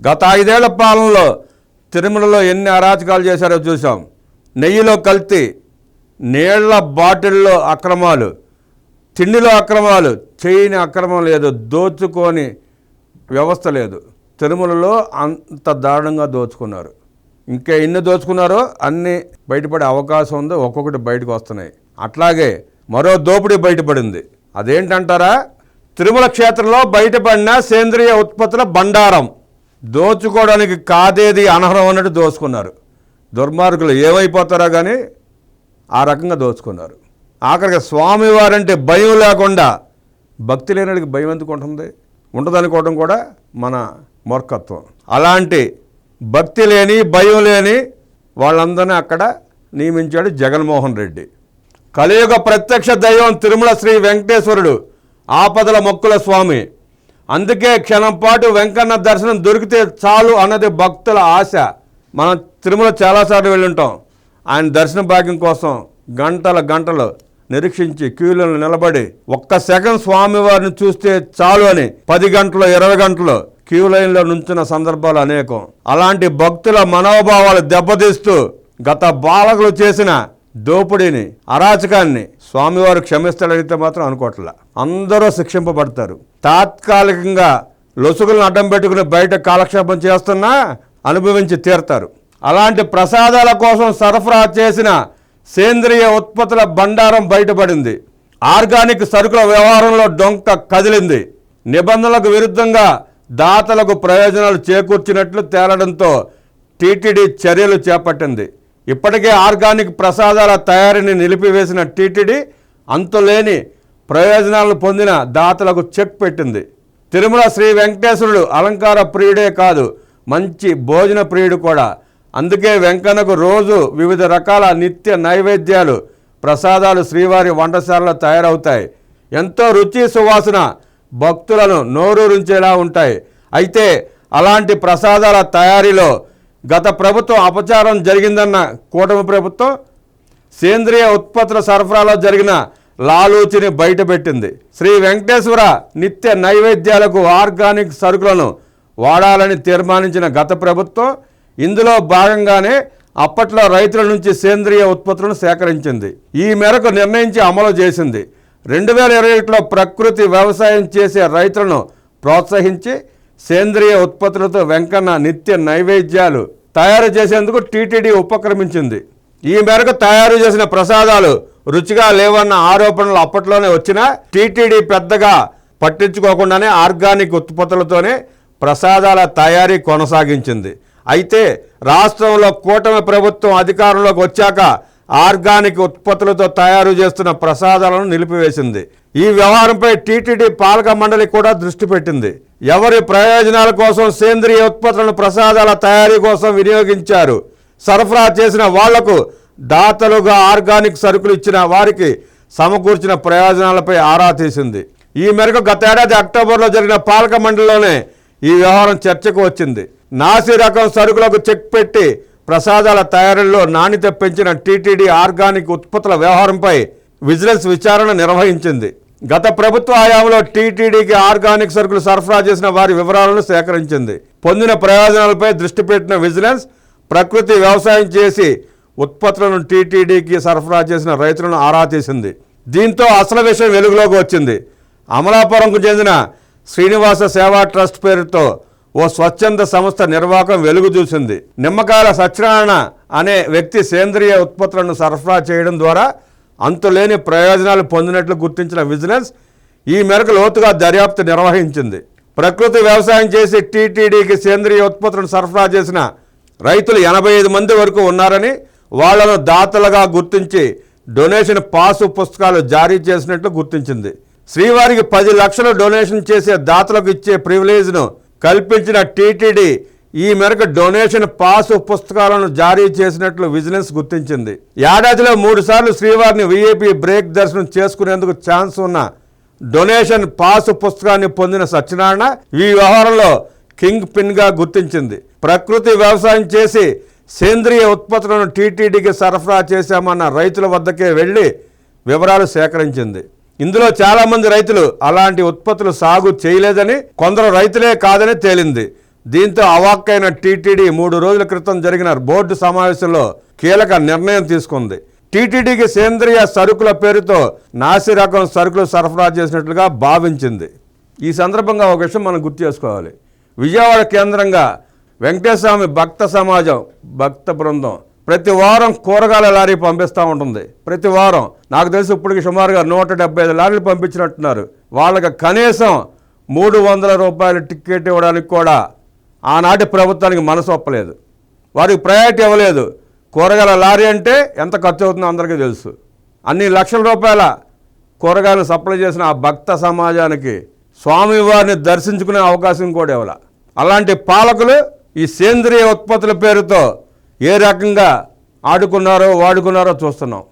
గత 5 ఏళ్ల పాలనలో తిరుమలలో ఎన్ని అరాచకాలు చేశారో చూసాం. నెయ్యిలో కల్తీ, నీళ్ల బాటిల్లో అక్రమాలు, తిండిలో అక్రమాలు, చేయని అక్రమం లేదు, దోచుకొని వ్యవస్థ లేదు. తిరుమలలో అంత దారుణంగా దోచుకున్నారు. ఇంకా ఎన్ని దోచుకున్నారో అన్నీ బయటపడే అవకాశం ఉంది. ఒక్కొక్కటి బయటకు వస్తున్నాయి. అట్లాగే మరో దోపిడీ బయటపడింది. అదేంటంటారా? తిరుమల క్షేత్రంలో బయటపడిన సేంద్రియ ఉత్పత్తుల బండారం. దోచుకోవడానికి కాదేది అనర్హం అన్నట్టు దోచుకున్నారు. దుర్మార్గులు ఏమైపోతారో కానీ ఆ రకంగా దోచుకున్నారు. ఆఖరికి స్వామివారంటే భయం లేకుండా, భక్తి లేనివాడికి భయం ఎందుకు ఉంటుంది? ఉంటుందనుకోవడం కూడా మన మూర్ఖత్వం. అలాంటి భక్తి లేని, భయం లేని వాళ్ళందరినీ అక్కడ నియమించాడు జగన్మోహన్ రెడ్డి. కలియుగ ప్రత్యక్ష దైవం తిరుమల శ్రీ వెంకటేశ్వరుడు, ఆపదల మొక్కుల స్వామి. అందుకే క్షణం పాటు వెంకన్న దర్శనం దొరికితే చాలు అన్నది భక్తుల ఆశ. మనం తిరుమల చాలాసార్లు వెళ్ళుంటాం. ఆయన దర్శన భాగ్యం కోసం గంటలు నిరీక్షించి క్యూలను నిలబడి ఒక్క సెకండ్ స్వామివారిని చూస్తే చాలు అని 10 గంటలు 20 గంటలు క్యూ లైన్లో నుంచిన సందర్భాలు అనేకం. అలాంటి భక్తుల మనోభావాలు దెబ్బతీస్తూ గత పాలకులు చేసిన దోపిడీని, అరాచకాన్ని స్వామివారు క్షమిస్తాడైతే మాత్రం అనుకోవట్లా. అందరూ శిక్షింపబడతారు. తాత్కాలికంగా లొసుగులను అడ్డం పెట్టుకుని బయట కాలక్షేపం చేస్తున్నా అనుభవించి తీరతారు. అలాంటి ప్రసాదాల కోసం సరఫరా చేసిన సేంద్రియ ఉత్పత్తుల బండారం బయటపడింది. ఆర్గానిక్ సరుకుల వ్యవహారంలో డొంక కదిలింది. నిబంధనలకు విరుద్ధంగా దాతలకు ప్రయోజనాలు చేకూర్చినట్లు తేలడంతో టీటీడీ చర్యలు చేపట్టింది. ఇప్పటికే ఆర్గానిక్ ప్రసాదాల తయారీని నిలిపివేసిన టీటీడీ అంతులేని ప్రయోజనాలను పొందిన దాతలకు చెక్ పెట్టింది. తిరుమల శ్రీ వెంకటేశ్వరుడు అలంకార ప్రియుడే కాదు, మంచి భోజన ప్రియుడు కూడా. అందుకే వెంకన్నకు రోజు వివిధ రకాల నిత్య నైవేద్యాలు, ప్రసాదాలు శ్రీవారి వంటశాలలో తయారవుతాయి. ఎంతో రుచి, సువాసన భక్తులను నోరూరించేలా ఉంటాయి. అయితే అలాంటి ప్రసాదాల తయారీలో గత ప్రభుత్వం అపచారం జరిగిందన్న కూటమి ప్రభుత్వం సేంద్రియ ఉత్పత్తుల సరఫరాలో జరిగిన లాలూచిని బయటపెట్టింది. శ్రీ వెంకటేశ్వర నిత్య నైవేద్యాలకు ఆర్గానిక్ సరుకులను వాడాలని తీర్మానించిన గత ప్రభుత్వం ఇందులో భాగంగానే అప్పట్లో రైతుల నుంచి సేంద్రియ ఉత్పత్తులను సేకరించింది. ఈ మేరకు నిర్ణయించి అమలు చేసింది. 2021లో ప్రకృతి వ్యవసాయం చేసే రైతులను ప్రోత్సహించి సేంద్రియ ఉత్పత్తులతో వెంకన్న నిత్య నైవేద్యాలు తయారు చేసేందుకు టీటీడీ ఉపక్రమించింది. ఈ మేరకు తయారు చేసిన ప్రసాదాలు రుచిగా లేవన్న ఆరోపణలు అప్పట్లోనే వచ్చినా టీటీడీ పెద్దగా పట్టించుకోకుండానే ఆర్గానిక్ ఉత్పత్తులతోనే ప్రసాదాల తయారీ కొనసాగించింది. అయితే రాష్ట్రంలో కూటమి ప్రభుత్వం అధికారంలోకి వచ్చాక ఆర్గానిక్ ఉత్పత్తులతో తయారు చేస్తున్న ప్రసాదాలను నిలిపివేసింది. ఈ వ్యవహారంపై టీటీడీ పాలక మండలి కూడా దృష్టి పెట్టింది. ఎవరి ప్రయోజనాల కోసం సేంద్రియ ఉత్పత్తులను ప్రసాదాల తయారీ కోసం వినియోగించారు, సరఫరా చేసిన వాళ్లకు దాతలుగా ఆర్గానిక్ సరుకులు ఇచ్చిన వారికి సమకూర్చిన ప్రయోజనాలపై ఆరా తీసింది. ఈ మేరకు గతేడాది అక్టోబర్లో జరిగిన పాలక మండలిలోనే ఈ వ్యవహారం చర్చకు వచ్చింది. నాసి రకం సరుకులకు చెక్ పెట్టి ప్రసాదాల తయారీలో నాణ్యత పెంచిన టీటీడీ ఆర్గానిక్ ఉత్పత్తుల వ్యవహారంపై విజిలెన్స్ విచారణ నిర్వహించింది. గత ప్రభుత్వ హయాంలో టీటీడీకి ఆర్గానిక్ సరుకులు సరఫరా చేసిన వారి వివరాలను సేకరించింది. పొందిన ప్రయోజనాలపై దృష్టి పెట్టిన విజిలెన్స్ ప్రకృతి వ్యవసాయం చేసి ఉత్పత్తులను టీటీడీకి సరఫరా చేసిన రైతులను ఆరా తీసింది. దీంతో అసలు విషయం వెలుగులోకి వచ్చింది. అమలాపురంకు చెందిన శ్రీనివాస సేవా ట్రస్ట్ పేరుతో ఓ స్వచ్ఛంద సంస్థ నిర్వాహకం వెలుగు చూసింది. నిమ్మకాయల సత్యనారాయణ అనే వ్యక్తి సేంద్రియ ఉత్పత్తులను సరఫరా చేయడం ద్వారా అంతులేని ప్రయోజనాలు పొందినట్లు గుర్తించిన విజిలెన్స్ ఈ మేరకు లోతుగా దర్యాప్తు నిర్వహించింది. ప్రకృతి వ్యవసాయం చేసి టీటీడీకి సేంద్రియ ఉత్పత్తులను సరఫరా చేసిన రైతులు 85 మంది వరకు ఉన్నారని, వాళ్లను దాతలుగా గుర్తించి డొనేషన్ పాసు పుస్తకాలు జారీ చేసినట్లు గుర్తించింది. శ్రీవారికి 10 లక్షలు డొనేషన్ చేసే దాతలకు ఇచ్చే ప్రివిలేజ్ను కల్పించిన టీటీడీ ఈ మేరకు డొనేషన్ పాసు పుస్తకాలను జారీ చేసినట్లు విజిలెన్స్ గుర్తించింది. ఏడాదిలో 3 సార్లు శ్రీవారిని వీఐపీ బ్రేక్ దర్శనం చేసుకునేందుకు ఛాన్స్ ఉన్న డొనేషన్ పాసు పుస్తకాన్ని పొందిన సత్యనారాయణ ఈ వ్యవహారంలో కింగ్ పిన్గా గుర్తించింది. ప్రకృతి వ్యవసాయం చేసి సేంద్రియ ఉత్పత్తులను టీటీడీకి సరఫరా చేశామన్న రైతుల వద్దకే వెళ్లి వివరాలు సేకరించింది. ఇందులో చాలామంది రైతులు అలాంటి ఉత్పత్తులు సాగు చేయలేదని, కొందరు రైతులే కాదని తేలింది. దీంతో అవాక్కైన టీటీడీ 3 రోజుల క్రితం జరిగిన బోర్డు సమావేశంలో కీలక నిర్ణయం తీసుకుంది. టీటీడీకి సేంద్రియ సరుకుల పేరుతో నాసి రకం సరుకులు సరఫరా చేసినట్లుగా భావించింది. ఈ సందర్భంగా ఒక విషయం మనం గుర్తు చేసుకోవాలి. విజయవాడ కేంద్రంగా వెంకటేశ్వరస్వామి భక్త సమాజం, భక్త బృందం ప్రతి వారం కూరగాయల లారీ పంపిస్తూ ఉంటుంది. ప్రతి వారం నాకు తెలిసి ఇప్పటికి సుమారుగా 175 లారీలు పంపించినట్టున్నారు. వాళ్ళకి కనీసం 300 రూపాయల టికెట్ ఇవ్వడానికి కూడా ఆనాటి ప్రభుత్వానికి మనసు ఒప్పలేదు. వారికి ప్రయారిటీ ఇవ్వలేదు. కూరగాయల లారీ అంటే ఎంత ఖర్చు అవుతుందో అందరికీ తెలుసు. అన్ని లక్షల రూపాయల కూరగాయలు సప్లై చేసిన ఆ భక్త సమాజానికి స్వామివారిని దర్శించుకునే అవకాశం కూడా ఇవ్వాల. అలాంటి పాలకులు ఈ సేంద్రియ ఉత్పత్తుల పేరుతో ఏ రకంగా ఆడుకున్నారో వాడుకున్నారో చూస్తున్నాం.